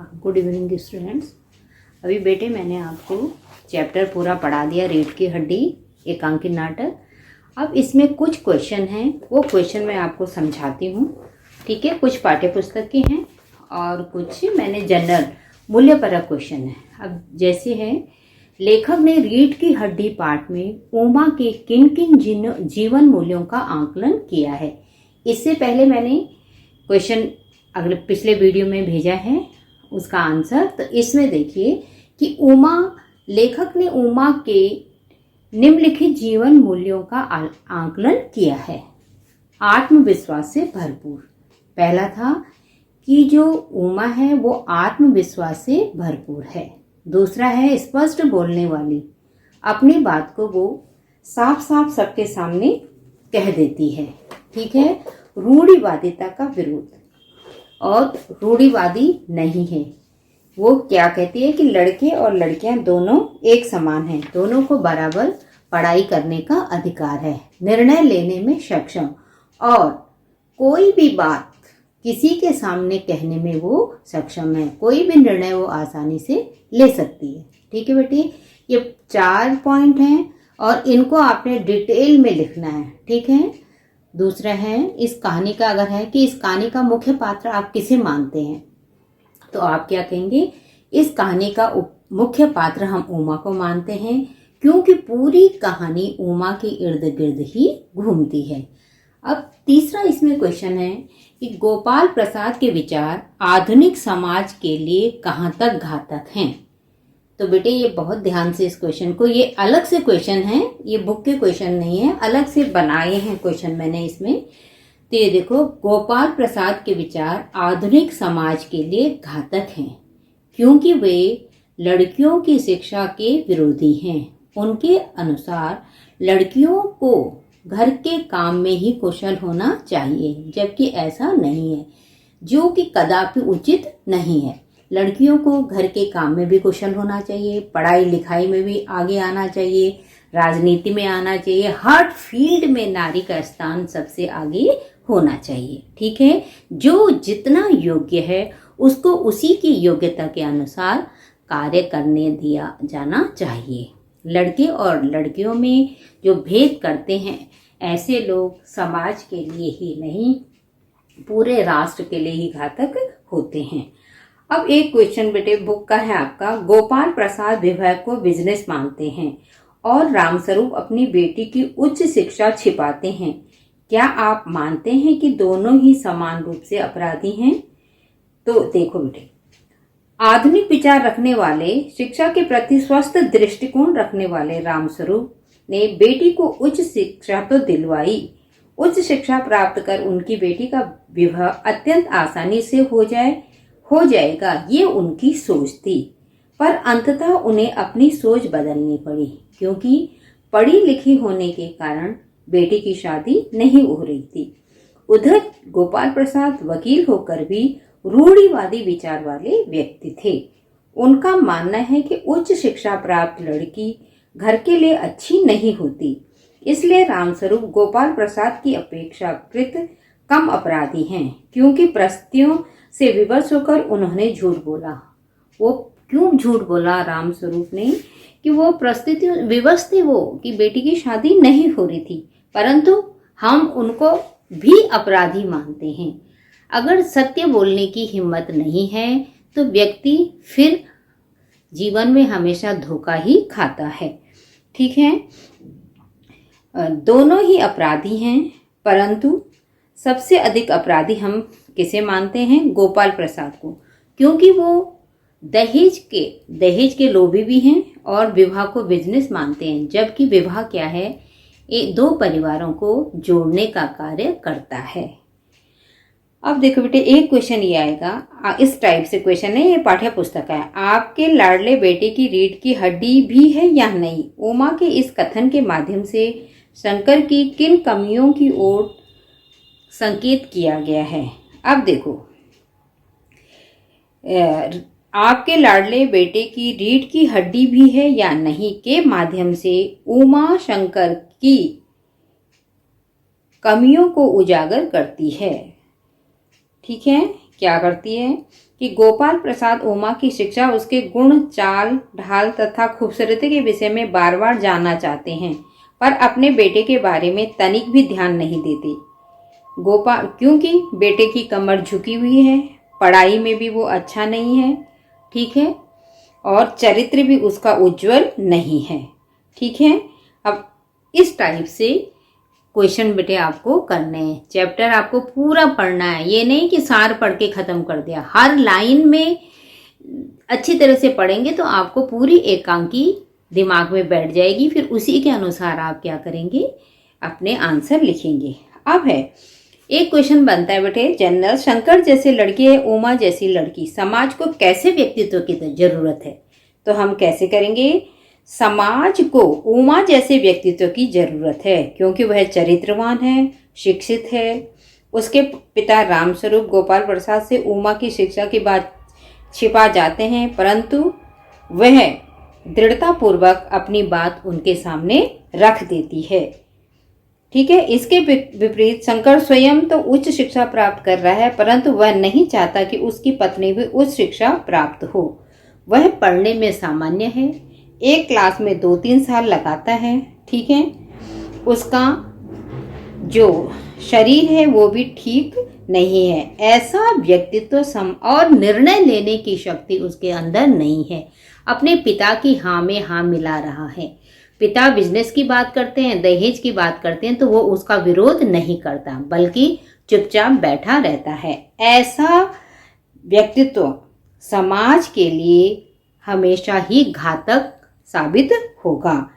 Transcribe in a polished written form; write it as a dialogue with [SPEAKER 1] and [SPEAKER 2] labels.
[SPEAKER 1] हाँ, good evening students. अभी बेटे मैंने आपको चैप्टर पूरा पढ़ा दिया, रीढ़ की हड्डी एकांकी नाटक। अब इसमें कुछ क्वेश्चन हैं, वो क्वेश्चन मैं आपको समझाती हूँ। ठीक है, कुछ पाठ्य पुस्तक के हैं और कुछ मैंने जनरल मूल्यपरक क्वेश्चन है। अब जैसे है, लेखक ने रीढ़ की हड्डी पाठ में उमा के किन किन जीवन मूल्यों का आकलन किया है। इससे पहले मैंने क्वेश्चन अगले पिछले वीडियो में भेजा है, उसका आंसर। तो इसमें देखिए कि लेखक ने उमा के निम्नलिखित जीवन मूल्यों का आकलन किया है। आत्मविश्वास से भरपूर। पहला था कि जो उमा है वो आत्मविश्वास से भरपूर है। दूसरा है स्पष्ट बोलने वाली, अपनी बात को वो साफ साफ सबके सामने कह देती है। ठीक है, रूढ़िवादिता का विरोध, और रूढ़िवादी नहीं है। वो क्या कहती है कि लड़के और लड़कियां दोनों एक समान हैं, दोनों को बराबर पढ़ाई करने का अधिकार है, निर्णय लेने में सक्षम, और कोई भी बात किसी के सामने कहने में वो सक्षम है। कोई भी निर्णय वो आसानी से ले सकती है। ठीक है बेटी, ये 4 पॉइंट हैं और इनको आपने डिटेल में लिखना है। ठीक है। दूसरा है, इस कहानी का अगर है कि इस कहानी का मुख्य पात्र आप किसे मानते हैं, तो आप क्या कहेंगे, इस कहानी का मुख्य पात्र हम उमा को मानते हैं, क्योंकि पूरी कहानी उमा के इर्द गिर्द ही घूमती है। अब तीसरा इसमें क्वेश्चन है कि गोपाल प्रसाद के विचार आधुनिक समाज के लिए कहाँ तक घातक हैं। तो बेटे ये बहुत ध्यान से इस क्वेश्चन को, ये अलग से क्वेश्चन है, ये बुक के क्वेश्चन नहीं है, अलग से बनाए हैं क्वेश्चन मैंने इसमें। तो ये देखो, गोपाल प्रसाद के विचार आधुनिक समाज के लिए घातक हैं क्योंकि वे लड़कियों की शिक्षा के विरोधी हैं। उनके अनुसार लड़कियों को घर के काम में ही कुशल होना चाहिए, जबकि ऐसा नहीं है, जो कि कदापि उचित नहीं है। लड़कियों को घर के काम में भी कुशल होना चाहिए, पढ़ाई लिखाई में भी आगे आना चाहिए, राजनीति में आना चाहिए, हर फील्ड में नारी का स्थान सबसे आगे होना चाहिए। ठीक है, जो जितना योग्य है उसको उसी की योग्यता के अनुसार कार्य करने दिया जाना चाहिए। लड़के और लड़कियों में जो भेद करते हैं, ऐसे लोग समाज के लिए ही नहीं, पूरे राष्ट्र के लिए ही घातक होते हैं। अब एक क्वेश्चन बेटे बुक का है आपका, गोपाल प्रसाद विवाह को बिजनेस मानते हैं और रामस्वरूप अपनी बेटी की उच्च शिक्षा छिपाते हैं। क्या आप मानते हैं कि दोनों ही समान रूप से अपराधी हैं? तो देखो बेटे, आधुनिक विचार रखने वाले, शिक्षा के प्रति स्वस्थ दृष्टिकोण रखने वाले रामस्वरूप ने बेटी को उच्च शिक्षा तो दिलवाई, उच्च शिक्षा प्राप्त कर उनकी बेटी का विवाह अत्यंत आसानी से हो जाएगा, ये उनकी सोच थी। पर अंततः उन्हें अपनी सोच बदलनी पड़ी, क्योंकि पढ़ी लिखी होने के कारण बेटी की शादी नहीं हो रही थी। उधर गोपाल प्रसाद वकील होकर भी रूढ़िवादी विचार वाले व्यक्ति थे। उनका मानना है कि उच्च शिक्षा प्राप्त लड़की घर के लिए अच्छी नहीं होती, इसलिए रामस्वरूप गोपाल प्रसाद की अपेक्षाकृत कम अपराधी हैं, क्योंकि परिस्थितियों से विवश होकर उन्होंने झूठ बोला। वो क्यों झूठ बोला रामस्वरूप ने, कि वो परिस्थितियों विवश थे, वो कि बेटी की शादी नहीं हो रही थी, परंतु हम उनको भी अपराधी मानते हैं। अगर सत्य बोलने की हिम्मत नहीं है तो व्यक्ति फिर जीवन में हमेशा धोखा ही खाता है। ठीक है, दोनों ही अपराधी हैं, परंतु सबसे अधिक अपराधी हम किसे मानते हैं? गोपाल प्रसाद को, क्योंकि वो दहेज के लोभी भी हैं और विवाह को बिजनेस मानते हैं, जबकि विवाह क्या है, ये 2 परिवारों को जोड़ने का कार्य करता है। अब देखो बेटे, एक क्वेश्चन ये आएगा, इस टाइप से क्वेश्चन है, ये पाठ्य पुस्तक है। आपके लाडले बेटे की रीढ़ की हड्डी भी है या नहीं? उमा के इस कथन के माध्यम से शंकर की किन कमियों की ओर संकेत किया गया है? अब देखो, आपके लाडले बेटे की रीढ़ की हड्डी भी है या नहीं के माध्यम से उमा शंकर की कमियों को उजागर करती है। ठीक है, क्या करती है कि गोपाल प्रसाद उमा की शिक्षा उसके गुण, चाल ढाल तथा खूबसूरती के विषय में बार बार जानना चाहते हैं, पर अपने बेटे के बारे में तनिक भी ध्यान नहीं देते। गोपाल, क्योंकि बेटे की कमर झुकी हुई है, पढ़ाई में भी वो अच्छा नहीं है, ठीक है, और चरित्र भी उसका उज्जवल नहीं है, ठीक है। अब इस टाइप से क्वेश्चन बेटे आपको करने हैं। चैप्टर आपको पूरा पढ़ना है, ये नहीं कि सार पढ़ के खत्म कर दिया। हर लाइन में अच्छी तरह से पढ़ेंगे तो आपको पूरी एकांकी दिमाग में बैठ जाएगी, फिर उसी के अनुसार आप क्या करेंगे, अपने आंसर लिखेंगे। अब है एक क्वेश्चन बनता है बेटे जनरल, शंकर जैसे लड़के है, उमा जैसी लड़की, समाज को कैसे व्यक्तित्व की जरूरत है? तो हम कैसे करेंगे, समाज को उमा जैसे व्यक्तित्व की जरूरत है क्योंकि वह चरित्रवान है, शिक्षित है। उसके पिता रामस्वरूप गोपाल प्रसाद से उमा की शिक्षा की बात छिपा जाते हैं, परंतु वह दृढ़तापूर्वक अपनी बात उनके सामने रख देती है, ठीक है। इसके विपरीत शंकर स्वयं तो उच्च शिक्षा प्राप्त कर रहा है, परंतु वह नहीं चाहता कि उसकी पत्नी भी उच्च शिक्षा प्राप्त हो। वह पढ़ने में सामान्य है, एक क्लास में 2-3 साल लगाता है, ठीक है। उसका जो शरीर है वो भी ठीक नहीं है, ऐसा व्यक्तित्व और निर्णय लेने की शक्ति उसके अंदर नहीं है। अपने पिता की हाँ में हाँ मिला रहा है। पिता बिजनेस की बात करते हैं, दहेज की बात करते हैं तो वो उसका विरोध नहीं करता, बल्कि चुपचाप बैठा रहता है। ऐसा व्यक्तित्व समाज के लिए हमेशा ही घातक साबित होगा।